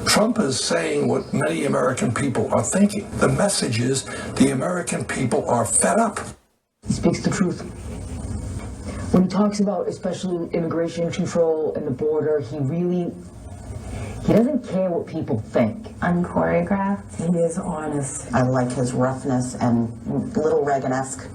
Trump is saying what many American people are thinking. The message is the American people are fed up. He speaks the truth. When he talks about especially immigration control and the border, he doesn't care what people think. Unchoreographed. He is honest. I like his roughness and Little Reagan-esque.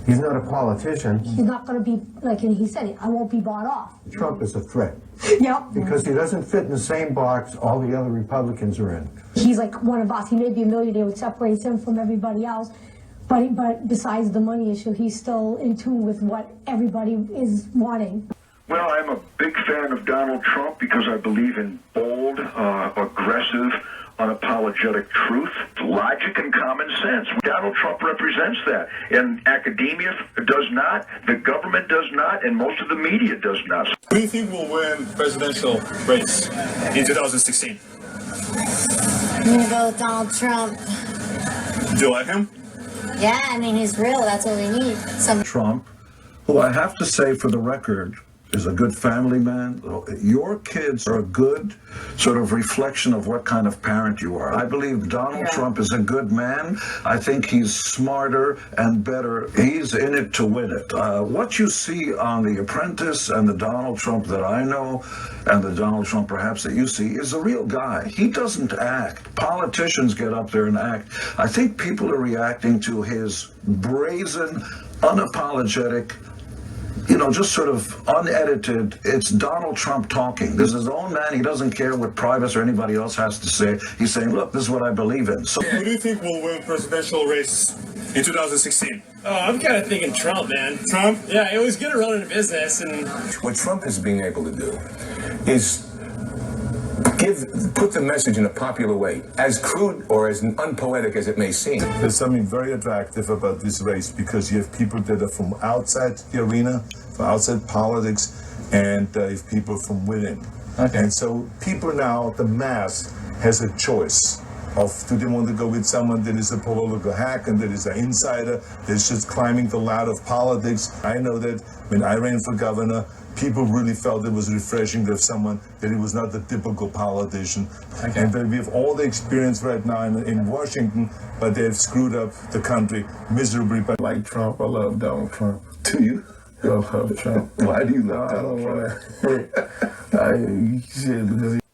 He's not a politician. He's not going to be, like he said, I won't be bought off. Trump is a threat. Yep. Because he doesn't fit in the same box all the other Republicans are in. He's like one of us. He may be a millionaire, which separates him from everybody else. But besides the money issue, he's still in tune with what everybody is wanting. Well, I'm a big fan of Donald Trump because I believe in bold, aggressive, unapologetic truth, logic, and common sense. Donald Trump represents that. And academia does not, the government does not, and most of the media does not. Who do you think will win the presidential race in 2016? I'm going to go with Donald Trump. Do you like him? Yeah, I mean, he's real. That's what we need. Trump, who I have to say for the record, is a good family man. Your kids are a good sort of reflection of what kind of parent you are. I believe Donald Trump is a good man. I think he's smarter and better. He's in it to win it. What you see on The Apprentice and the Donald Trump that I know and the Donald Trump perhaps that you see is a real guy. He doesn't act. Politicians get up there and act. I think people are reacting to his brazen, unapologetic, just sort of unedited, it's Donald Trump talking. This is his own man. He doesn't care what Privacy or anybody else has to say. He's saying, look, this is what I believe in. So, who do you think will win the presidential race in 2016? Oh, I'm kind of thinking Trump, man. Trump? Yeah, it was good to run a business. And what Trump is being able to do is put the message in a popular way, as crude or as unpoetic as it may seem. There's something very attractive about this race because you have people that are from outside the arena, from outside politics, and you have people from within. Okay. And so people now, the mass, has a choice of do they want to go with someone that is a political hack and that is an insider, that's just climbing the ladder of politics. I know that when I ran for governor, people really felt it was refreshing to have someone that it was not the typical politician. Okay. And that we have all the experience right now in Washington, but they have screwed up the country miserably. But Like Trump, I love Donald Trump. do you? I love Trump. Why do you love Donald Trump?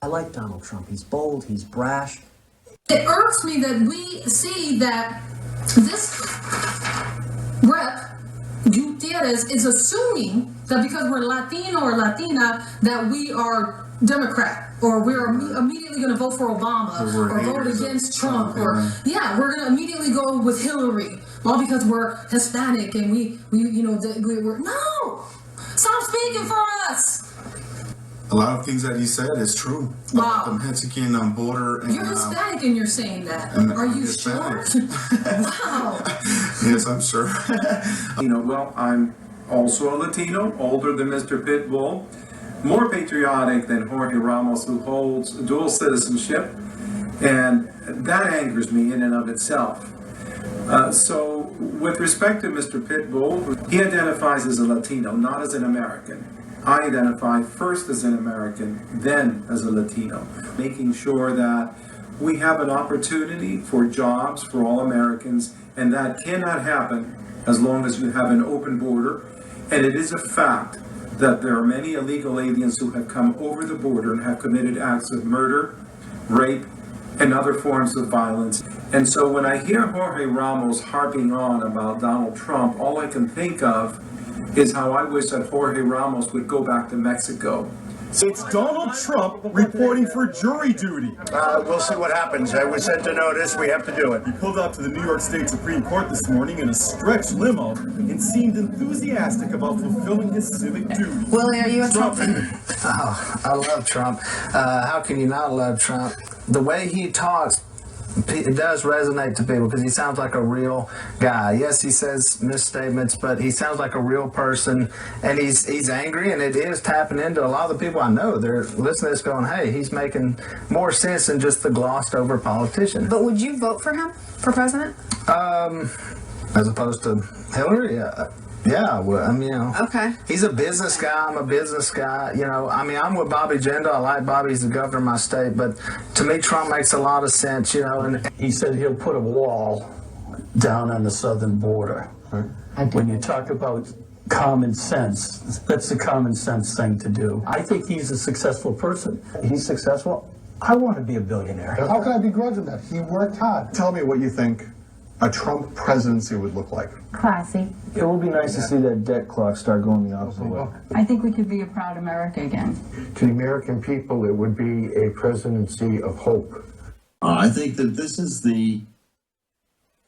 I like Donald Trump. He's bold, he's brash. It irks me that we see that this rep, Gutierrez, is assuming that because we're Latino or Latina that we are Democrat or we're immediately going to vote for Obama or vote against Trump or we're going to immediately go with Hillary all because we're Hispanic and we're no, stop speaking for us. A lot of things that he said is true. Wow. The Mexican border. And, you're Hispanic and you're saying that. Are you sure? Wow. Yes, I'm sure. Well, I'm also a Latino, older than Mr. Pitbull, more patriotic than Jorge Ramos, who holds dual citizenship, and that angers me in and of itself. So, with respect to Mr. Pitbull, he identifies as a Latino, not as an American. I identify first as an American, then as a Latino, making sure that we have an opportunity for jobs for all Americans, and that cannot happen as long as you have an open border. And it is a fact that there are many illegal aliens who have come over the border and have committed acts of murder, rape, and other forms of violence. And so when I hear Jorge Ramos harping on about Donald Trump, all I can think of is how I wish that Jorge Ramos would go back to Mexico. It's Donald Trump reporting for jury duty. We'll see what happens. I was sent a notice. We have to do it. He pulled up to the New York State Supreme Court this morning in a stretch limo and seemed enthusiastic about fulfilling his civic duty. Willie, are you a Trump? Oh, I love Trump. How can you not love Trump? The way he talks, it does resonate to people because he sounds like a real guy. Yes, he says misstatements, but he sounds like a real person, and he's angry, and it is tapping into a lot of the people I know. They're listening to this going, hey, he's making more sense than just the glossed over politician. But would you vote for him for president? As opposed to Hillary? Yeah. Yeah, well, I mean, Okay. he's a business guy. I'm a business guy. I'm with Bobby Jindal. I like Bobby. He's the governor of my state. But to me, Trump makes a lot of sense, And he said he'll put a wall down on the southern border. When you talk about common sense, that's the common sense thing to do. I think he's a successful person. He's successful. I want to be a billionaire. How can I begrudge him that? He worked hard. Tell me what you think a Trump presidency would look like. Classy. It will be nice to see that debt clock start going the opposite way. I think we could be a proud America again. To the American people, it would be a presidency of hope. I think that this is the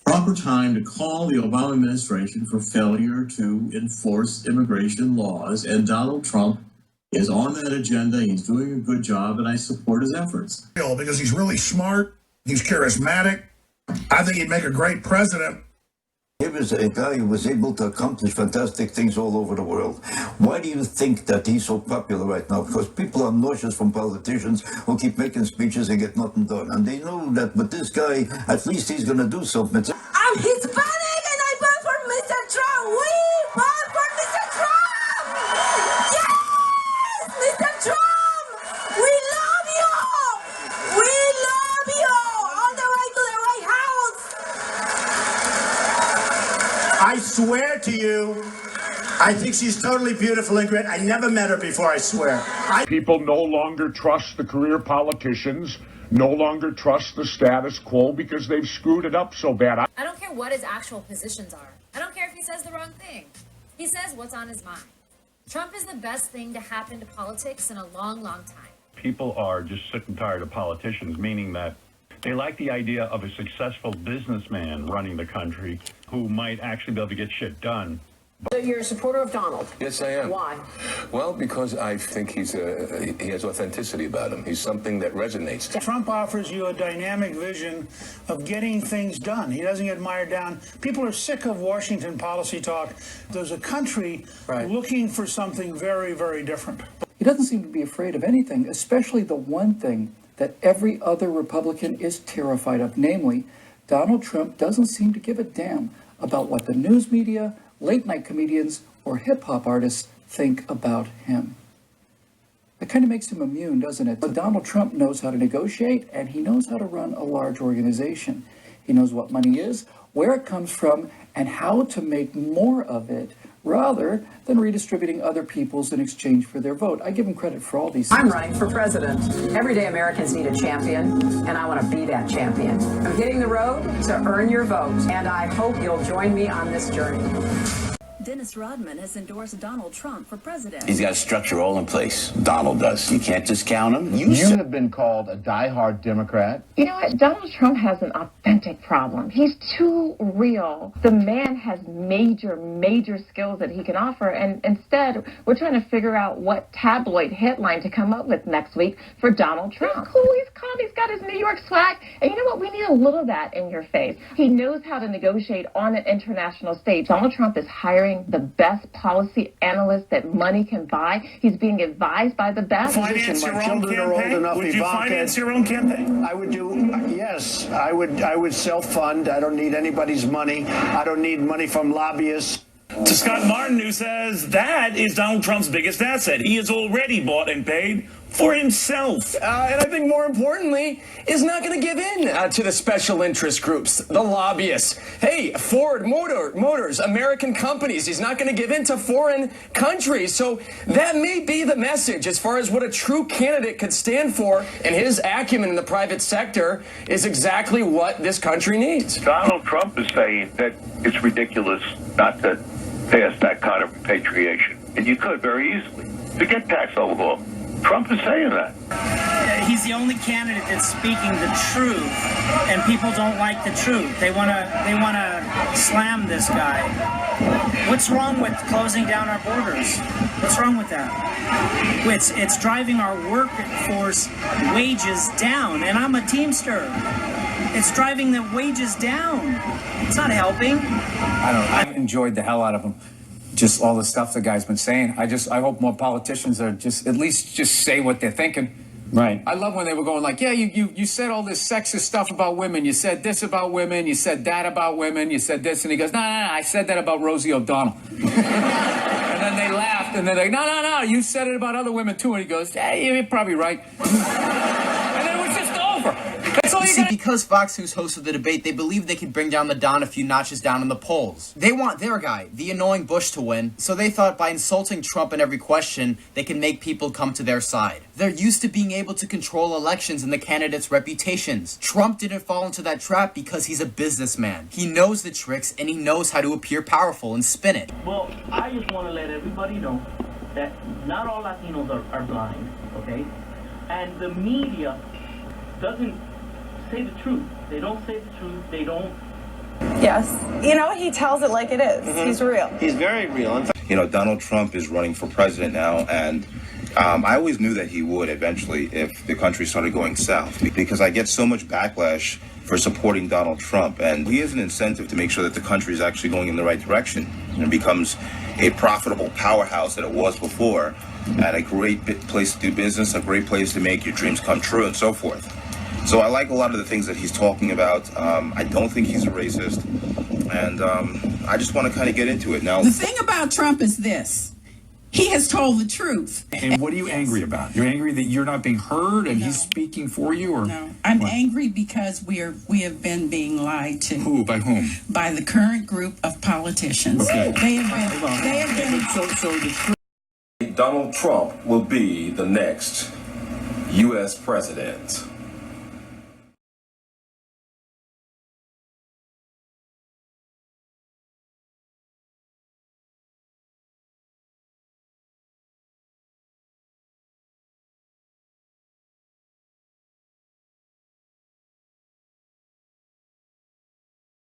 proper time to call the Obama administration for failure to enforce immigration laws, and Donald Trump is on that agenda. He's doing a good job, and I support his efforts. Because he's really smart, he's charismatic. I think he'd make a great president. He was a guy who was able to accomplish fantastic things all over the world. Why do you think that he's so popular right now? Because people are nauseous from politicians who keep making speeches and get nothing done. And they know that with this guy, at least he's going to do something. I'm Hispanic and I vote for Mr. Trump. We vote for Mr. Trump. Yes, Mr. Trump. We love you. We love you. On the way to the White House. I swear to you, I think she's totally beautiful and great. I never met her before, I swear. People no longer trust the career politicians, no longer trust the status quo because they've screwed it up so bad. I don't care what his actual positions are. I don't care if he says the wrong thing. He says what's on his mind. Trump is the best thing to happen to politics in a long, long time. People are just sick and tired of politicians, meaning that they like the idea of a successful businessman running the country who might actually be able to get shit done. So you're a supporter of Donald? Yes, I am. Why? Well, because I think he has authenticity about him. He's something that resonates. Trump offers you a dynamic vision of getting things done. He doesn't get mired down. People are sick of Washington policy talk. There's a country looking for something very, very different. He doesn't seem to be afraid of anything, especially the one thing that every other Republican is terrified of, namely, Donald Trump doesn't seem to give a damn about what the news media, late-night comedians, or hip-hop artists think about him. That kind of makes him immune, doesn't it? But Donald Trump knows how to negotiate, and he knows how to run a large organization. He knows what money is, where it comes from, and how to make more of it, rather than redistributing other people's in exchange for their vote. I give him credit for all these things. I'm running for president. Everyday Americans need a champion, and I want to be that champion. I'm hitting the road to earn your vote, and I hope you'll join me on this journey. Dennis Rodman has endorsed Donald Trump for president. He's got a structure all in place. Donald does. You can't discount him. You have been called a diehard Democrat. You know what? Donald Trump has an authentic problem. He's too real. The man has major skills that he can offer, and instead, we're trying to figure out what tabloid headline to come up with next week for Donald Trump. He's cool. He's calm. He's got his New York swag. And you know what? We need a little of that in your face. He knows how to negotiate on an international stage. Donald Trump is hiring the best policy analyst that money can buy. He's being advised by the best. Finance your own campaign? Would you finance your own campaign? I would do, yes. I would self-fund. I don't need anybody's money. I don't need money from lobbyists. To Scott Martin, who says that is Donald Trump's biggest asset. He has already bought and paid for himself. And I think more importantly, is not going to give in to the special interest groups, the lobbyists. Hey, Ford Motors, American companies. He's not going to give in to foreign countries. So that may be the message as far as what a true candidate could stand for. And his acumen in the private sector is exactly what this country needs. Donald Trump is saying that it's ridiculous not to pass that kind of repatriation. And you could very easily. Forget tax overhaul. Trump is saying that. He's the only candidate that's speaking the truth, and people don't like the truth. They wanna slam this guy. What's wrong with closing down our borders? What's wrong with that? It's driving our workforce wages down, and I'm a Teamster. It's driving the wages down. It's not helping. I enjoyed the hell out of him. Just all the stuff the guy's been saying. I hope more politicians are at least say what they're thinking. Right. I love when they were going like, yeah, you said all this sexist stuff about women. You said this about women. You said that about women. You said this. And he goes, no, I said that about Rosie O'Donnell. And then they laughed. And they're like, no, you said it about other women too. And he goes, hey, you're probably right. And then it was just over. That's all you see, because Fox News hosted the debate, they believe they could bring down the Don a few notches down in the polls. They want their guy, the annoying Bush, to win, so they thought by insulting Trump in every question, they can make people come to their side. They're used to being able to control elections and the candidates' reputations. Trump didn't fall into that trap because he's a businessman. He knows the tricks, and he knows how to appear powerful and spin it. Well, I just want to let everybody know that not all Latinos are blind, okay? And the media doesn't say the truth. They don't say the truth. They don't. Yes. You know, he tells it like it is. He's real. He's very real. You know, Donald Trump is running for president now, and I always knew that he would eventually if the country started going south, because I get so much backlash for supporting Donald Trump, and he has an incentive to make sure that the country is actually going in the right direction and becomes a profitable powerhouse that it was before, and a great place to do business, a great place to make your dreams come true, and so forth. So I like a lot of the things that he's talking about. I don't think he's a racist, and I just want to kind of get into it now. The thing about Trump is this. He has told the truth. And what are you angry about? You're angry that you're not being heard and he's speaking for you? Or no, I'm angry because we have been being lied to. Who? By whom? By the current group of politicians. Okay. They have been. Donald Trump will be the next U.S. president.